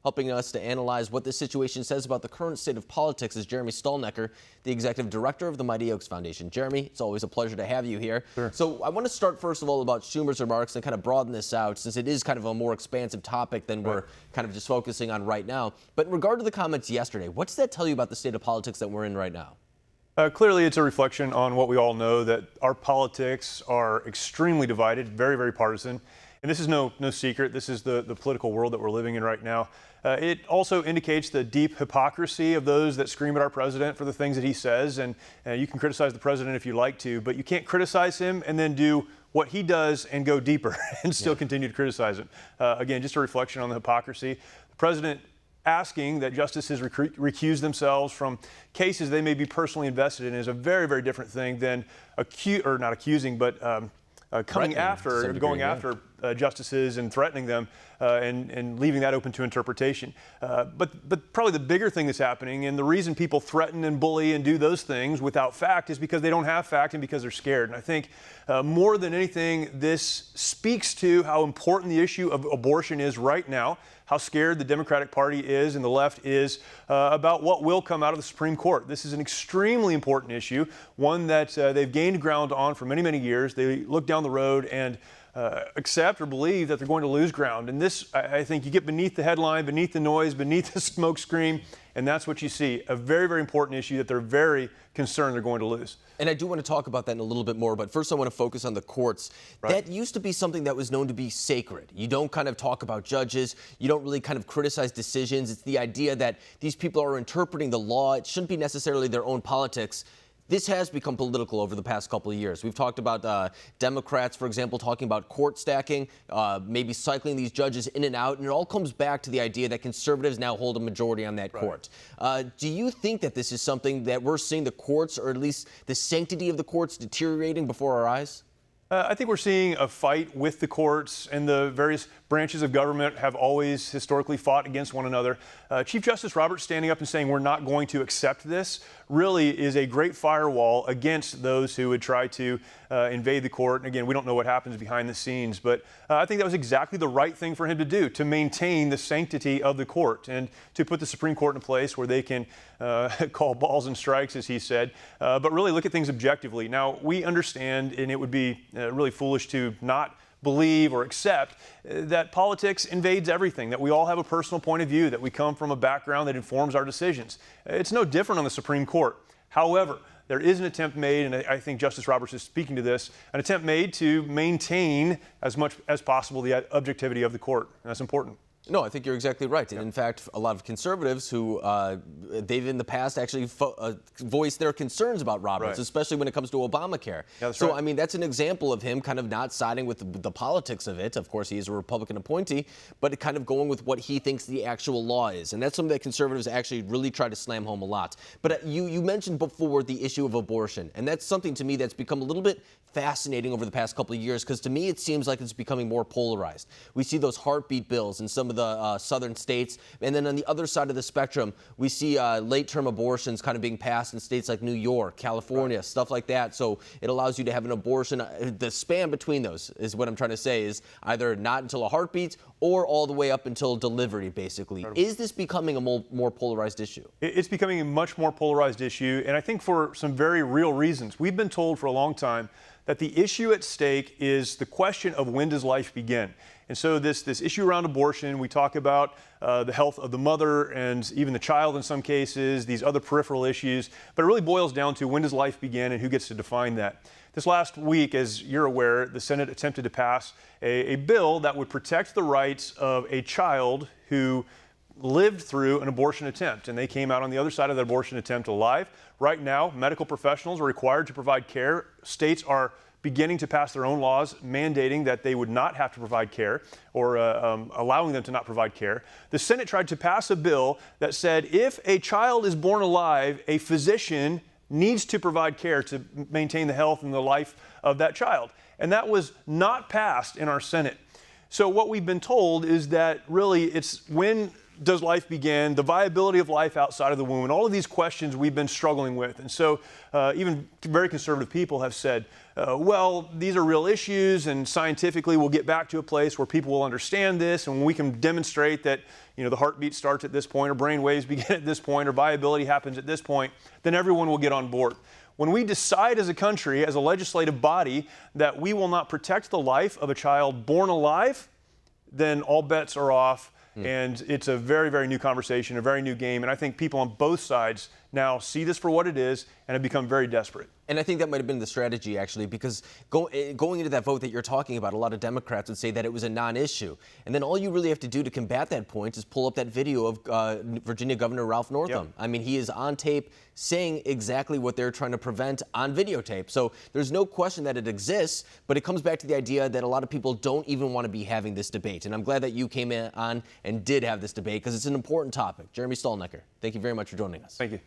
Helping us to analyze what this situation says about the current state of politics is Jeremy Stalnecker, the executive director of the Mighty Oaks Foundation. Jeremy, it's always a pleasure to have you here. Sure. So I want to start first of all about Schumer's remarks and kind of broaden this out, since it is kind of a more expansive topic than we're kind of just focusing on right now. But in regard to the comments yesterday, what does that tell you about the state of politics that we're in right now? Clearly, it's a reflection on what we all know, that our politics are extremely divided, very, very partisan. And this is no secret. This is the political world that we're living in right now. It also indicates the deep hypocrisy of those that scream at our president for the things that he says. And you can criticize the president if you like to, but you can't criticize him and then do what he does and go deeper and still continue to criticize him. Again, just a reflection on the hypocrisy. The president asking that justices recuse themselves from cases they may be personally invested in is a very, very different thing than going after justices and threatening them and leaving that open to interpretation. But probably the bigger thing that's happening, and the reason people threaten and bully and do those things without fact, is because they don't have fact and because they're scared. And I think more than anything, this speaks to how important the issue of abortion is right now, how scared the Democratic Party is and the left is about what will come out of the Supreme Court. This is an extremely important issue, one that they've gained ground on for many, many years. They look down the road and accept or believe that they're going to lose ground. And this, I think, you get beneath the headline, beneath the noise, beneath the smoke screen, and that's what you see. A very, very important issue that they're very concerned they're going to lose. And I do want to talk about that in a little bit more, but first I want to focus on the courts. Right. That used to be something that was known to be sacred. You don't kind of talk about judges. You don't really kind of criticize decisions. It's the idea that these people are interpreting the law. It shouldn't be necessarily their own politics. This has become political over the past couple of years. We've talked about Democrats, for example, talking about court stacking, maybe cycling these judges in and out, and it all comes back to the idea that conservatives now hold a majority on that court. Do you think that this is something that we're seeing the courts, or at least the sanctity of the courts, deteriorating before our eyes? I think we're seeing a fight with the courts, and the various branches of government have always historically fought against one another. Chief Justice Roberts standing up and saying we're not going to accept this really is a great firewall against those who would try to invade the court. And again, we don't know what happens behind the scenes, but I think that was exactly the right thing for him to do, to maintain the sanctity of the court and to put the Supreme Court in a place where they can call balls and strikes, as he said, but really look at things objectively. Now, we understand, and it would be really foolish to not believe or accept that politics invades everything, that we all have a personal point of view, that we come from a background that informs our decisions. It's no different on the Supreme Court. However, there is an attempt made, and I think Justice Roberts is speaking to this, an attempt made to maintain as much as possible the objectivity of the court. And that's important. No, I think you're exactly right. And in fact, a lot of conservatives who they've in the past actually voiced their concerns about Roberts, especially when it comes to Obamacare. Yeah, that's right. I mean, that's an example of him kind of not siding with the politics of it. Of course, he is a Republican appointee, but kind of going with what he thinks the actual law is. And that's something that conservatives actually really try to slam home a lot. But you mentioned before the issue of abortion, and that's something to me that's become a little bit fascinating over the past couple of years, because to me it seems like it's becoming more polarized. We see those heartbeat bills in some of the southern states, and then on the other side of the spectrum, we see late-term abortions kind of being passed in states like New York, California, stuff like that. So it allows you to have an abortion. The span between those is what I'm trying to say, is either not until a heartbeat or all the way up until delivery, basically. Is this becoming a more polarized issue? It's becoming a much more polarized issue, and I think for some very real reasons. We've been told for a long time that the issue at stake is the question of when does life begin. And so this issue around abortion, we talk about the health of the mother and even the child in some cases, these other peripheral issues, but it really boils down to when does life begin and who gets to define that. This last week, as you're aware, the Senate attempted to pass a bill that would protect the rights of a child who lived through an abortion attempt, and they came out on the other side of that abortion attempt alive. Right now, medical professionals are required to provide care. States are beginning to pass their own laws mandating that they would not have to provide care, or allowing them to not provide care. The Senate tried to pass a bill that said if a child is born alive, a physician needs to provide care to maintain the health and the life of that child. And that was not passed in our Senate. So what we've been told is that really it's when does life begin, the viability of life outside of the womb, and all of these questions we've been struggling with. And so even very conservative people have said, well, these are real issues, and scientifically we'll get back to a place where people will understand this, and when we can demonstrate that the heartbeat starts at this point, or brain waves begin at this point, or viability happens at this point, then everyone will get on board. When we decide as a country, as a legislative body, that we will not protect the life of a child born alive, then all bets are off. And it's a very, very new conversation, a very new game. And I think people on both sides now see this for what it is and have become very desperate. And I think that might have been the strategy, actually, because going into that vote that you're talking about, a lot of Democrats would say that it was a non-issue. And then all you really have to do to combat that point is pull up that video of Virginia Governor Ralph Northam. Yep. I mean, he is on tape saying exactly what they're trying to prevent on videotape. So there's no question that it exists, but it comes back to the idea that a lot of people don't even want to be having this debate. And I'm glad that you came on and did have this debate, because it's an important topic. Jeremy Stalnecker, thank you very much for joining us. Thank you.